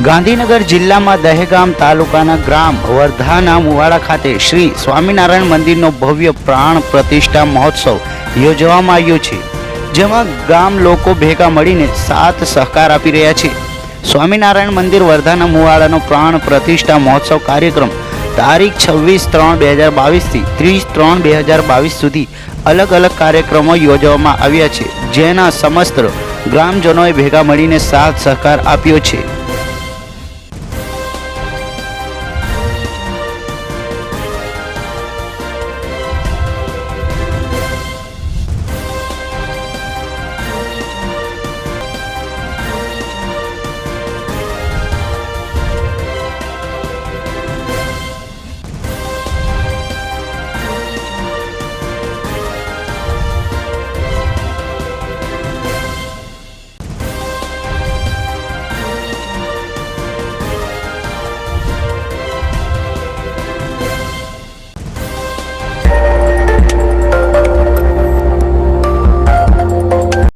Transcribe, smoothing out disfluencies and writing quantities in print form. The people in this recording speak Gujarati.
ગાંધીનગર જિલ્લામાં દહેગામ તાલુકાના ગ્રામ વર્ધાના મુવાડા ખાતે શ્રી સ્વામિનારાયણ મંદિરનો ભવ્ય પ્રાણ પ્રતિષ્ઠા મહોત્સવ યોજવામાં આવ્યો છે, જેમાં ગામ લોકો ભેગા મળીને સાથ સહકાર આપી રહ્યા છે। સ્વામિનારાયણ મંદિર વર્ધાના મુવાડાનો પ્રાણ પ્રતિષ્ઠા મહોત્સવ કાર્યક્રમ તારીખ 26/3/2022 થી 30/3/2022 સુધી અલગ અલગ કાર્યક્રમો યોજવામાં આવ્યા છે, જેના સમસ્ત ગ્રામજનોએ ભેગા મળીને સાથ સહકાર આપ્યો છે।